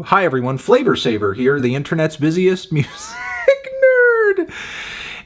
Hi everyone, Flavor Saver here, the internet's busiest music nerd.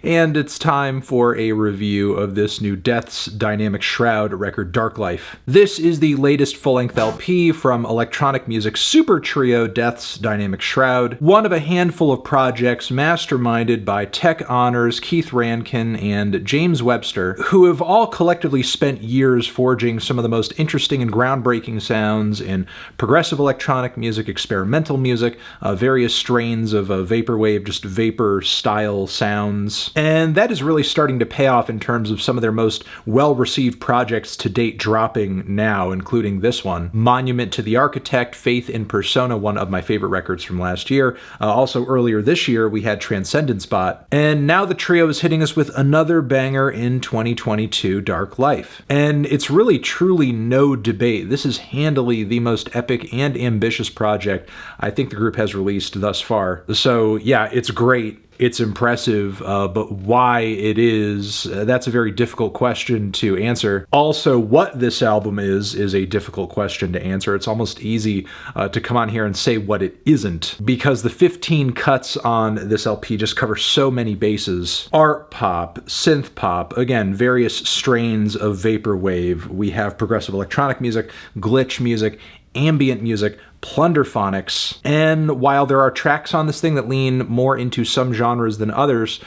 And it's time for a review of this new Death's Dynamic Shroud record, Darklife. This is the latest full-length LP from electronic music super trio Death's Dynamic Shroud, one of a handful of projects masterminded by tech honors Keith Rankin and James Webster, who have all collectively spent years forging some of the most interesting and groundbreaking sounds in progressive electronic music, experimental music, various strains of vaporwave, just vapor-style sounds. And that is really starting to pay off in terms of some of their most well-received projects to date dropping now, including this one. Monument to the Architect, Faith in Persona, one of my favorite records from last year. Also earlier this year, we had Transcendent Spot. And now the trio is hitting us with another banger in 2022, Darklife. And it's really truly no debate. This is handily the most epic and ambitious project I think the group has released thus far. So yeah, it's great. It's impressive, but why it is, that's a very difficult question to answer. Also, what this album is a difficult question to answer. It's almost easy to come on here and say what it isn't, because the 15 cuts on this LP just cover so many bases. Art pop, synth pop, again, various strains of vaporwave. We have progressive electronic music, glitch music, ambient music, plunderphonics, and while there are tracks on this thing that lean more into some genres than others,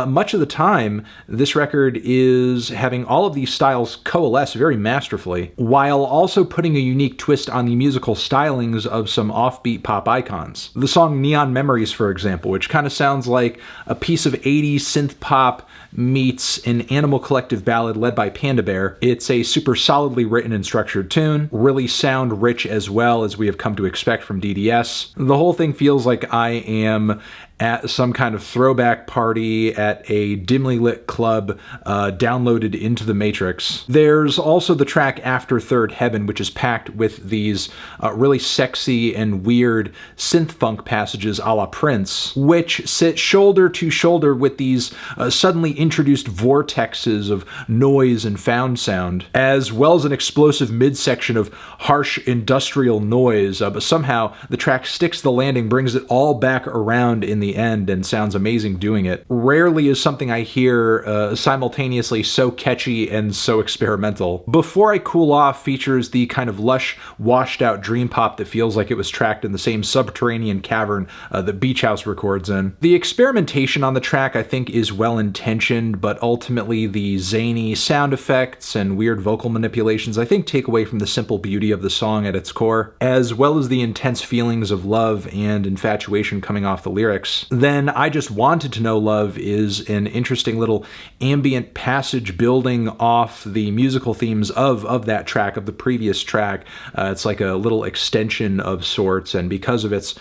much of the time this record is having all of these styles coalesce very masterfully, while also putting a unique twist on the musical stylings of some offbeat pop icons. The song Neon Memories, for example, which kind of sounds like a piece of 80s synth pop meets an Animal Collective ballad led by Panda Bear. It's a super solidly written and structured tune, really sound rich as well, as we have come to expect from DDS. The whole thing feels like I am at some kind of throwback party at a dimly lit club downloaded into the Matrix. There's also the track After Third Heaven, which is packed with these really sexy and weird synth funk passages a la Prince, which sit shoulder to shoulder with these suddenly introduced vortexes of noise and found sound, as well as an explosive midsection of harsh industrial noise, but somehow the track sticks the landing, brings it all back around in the end, and sounds amazing doing it. Rarely is something I hear simultaneously so catchy and so experimental. Before I Cool Off features the kind of lush, washed out dream pop that feels like it was tracked in the same subterranean cavern that Beach House records in. The experimentation on the track I think is well intentioned, but ultimately the zany sound effects and weird vocal manipulations I think take away from the simple beauty of the song at its core, as well as the intense feelings of love and infatuation coming off the lyrics. Then I Just Wanted to Know Love is an interesting little ambient passage building off the musical themes of that track, of the previous track. It's like a little extension of sorts, and because of its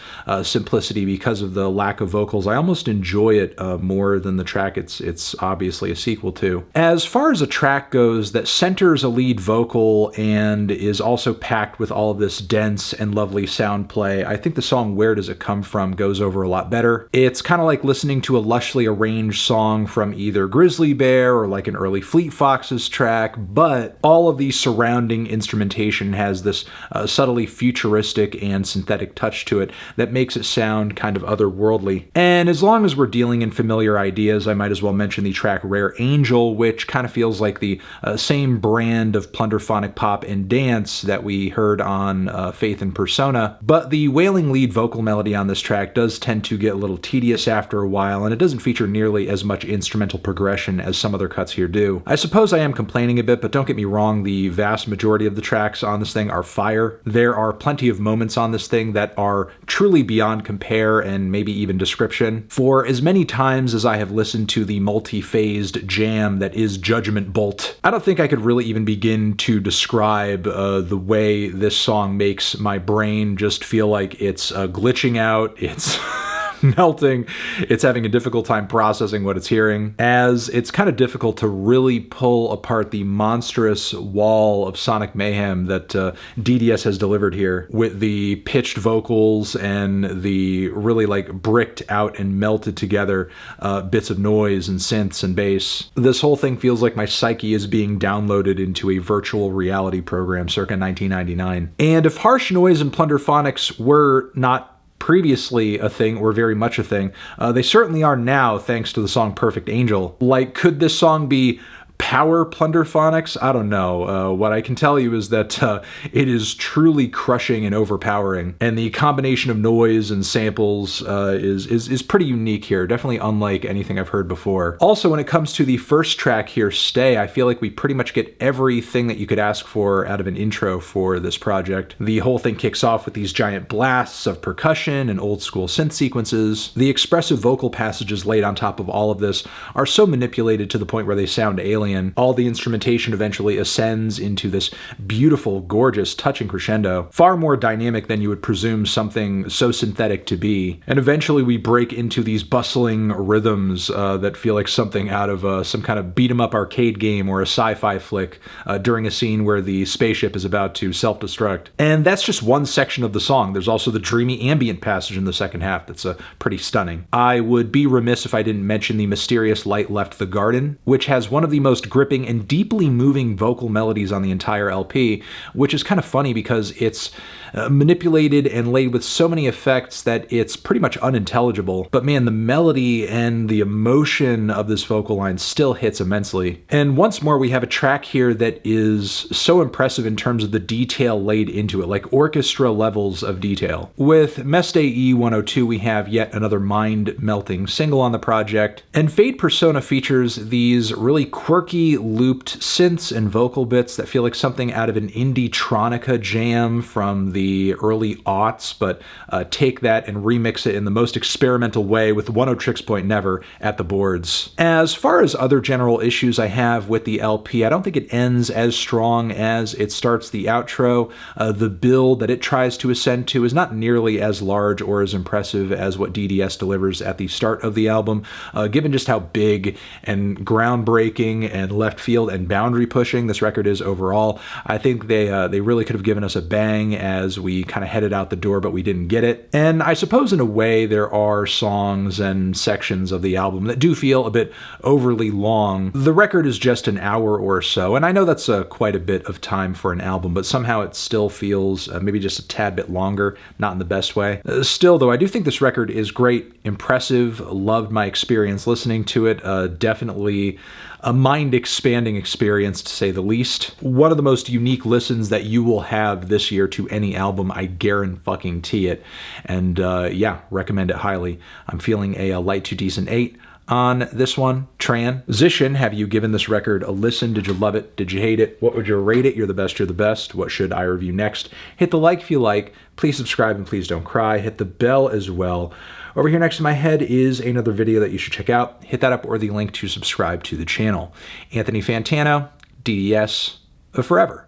simplicity, because of the lack of vocals, I almost enjoy it more than the track it's obviously a sequel to. As far as a track goes that centers a lead vocal and is also packed with all of this dense and lovely sound play, I think the song Where Does It Come From goes over a lot better. It's kind of like listening to a lushly arranged song from either Grizzly Bear or like an early Fleet Foxes track, but all of the surrounding instrumentation has this subtly futuristic and synthetic touch to it that makes it sound kind of otherworldly. And as long as we're dealing in familiar ideas, I might as well mention the track Rare Angel, which kind of feels like the same brand of plunderphonic pop and dance that we heard on Faith in Persona, but the wailing lead vocal melody on this track does tend to get a little tedious after a while, and it doesn't feature nearly as much instrumental progression as some other cuts here do. I suppose I am complaining a bit, but don't get me wrong, the vast majority of the tracks on this thing are fire. There are plenty of moments on this thing that are truly beyond compare and maybe even description. For as many times as I have listened to the multi-phased jam that is Judgment Bolt, I don't think I could really even begin to describe the way this song makes my brain just feel like it's glitching out, it's melting, it's having a difficult time processing what it's hearing, as it's kind of difficult to really pull apart the monstrous wall of sonic mayhem that DDS has delivered here, with the pitched vocals and the really like bricked out and melted together bits of noise and synths and bass. This whole thing feels like my psyche is being downloaded into a virtual reality program circa 1999. And if harsh noise and plunderphonics were not previously a thing or very much a thing. They certainly are now, thanks to the song Perfect Angel. Like, could this song be power plunderphonics? I don't know. What I can tell you is that it is truly crushing and overpowering, and the combination of noise and samples is pretty unique here, definitely unlike anything I've heard before. Also, when it comes to the first track here, Stay, I feel like we pretty much get everything that you could ask for out of an intro for this project. The whole thing kicks off with these giant blasts of percussion and old school synth sequences. The expressive vocal passages laid on top of all of this are so manipulated to the point where they sound alien. All the instrumentation eventually ascends into this beautiful, gorgeous, touching crescendo, far more dynamic than you would presume something so synthetic to be. And eventually we break into these bustling rhythms that feel like something out of some kind of beat-em-up arcade game or a sci-fi flick during a scene where the spaceship is about to self-destruct. And that's just one section of the song. There's also the dreamy ambient passage in the second half that's pretty stunning. I would be remiss if I didn't mention the mysterious Light Left the Garden, which has one of the most gripping and deeply moving vocal melodies on the entire LP, which is kind of funny because it's manipulated and laid with so many effects that it's pretty much unintelligible. But man, the melody and the emotion of this vocal line still hits immensely. And once more, we have a track here that is so impressive in terms of the detail laid into it, like orchestra levels of detail. With MESSE E102, we have yet another mind-melting single on the project, and Fade Persona features these really quirky looped synths and vocal bits that feel like something out of an indie-tronica jam from the early aughts, but take that and remix it in the most experimental way with 1-0-Tricks Point Never at the boards. As far as other general issues I have with the LP, I don't think it ends as strong as it starts the outro. The build that it tries to ascend to is not nearly as large or as impressive as what DDS delivers at the start of the album, given just how big and groundbreaking and left field and boundary pushing this record is overall. I think they really could have given us a bang as we kind of headed out the door, but we didn't get it. And I suppose in a way there are songs and sections of the album that do feel a bit overly long. The record is just an hour or so, and I know that's quite a bit of time for an album, but somehow it still feels maybe just a tad bit longer, not in the best way. Still though, I do think this record is great, impressive, loved my experience listening to it, definitely a mind-expanding experience, to say the least. One of the most unique listens that you will have this year to any album, I guarantee it. And yeah, recommend it highly. I'm feeling a light to decent 8 on this one. Transition, have you given this record a listen? Did you love it? Did you hate it? What would you rate it? You're the best, you're the best. What should I review next? Hit the like if you like. Please subscribe and please don't cry. Hit the bell as well. Over here next to my head is another video that you should check out. Hit that up or the link to subscribe to the channel. Anthony Fantano, DDS, forever.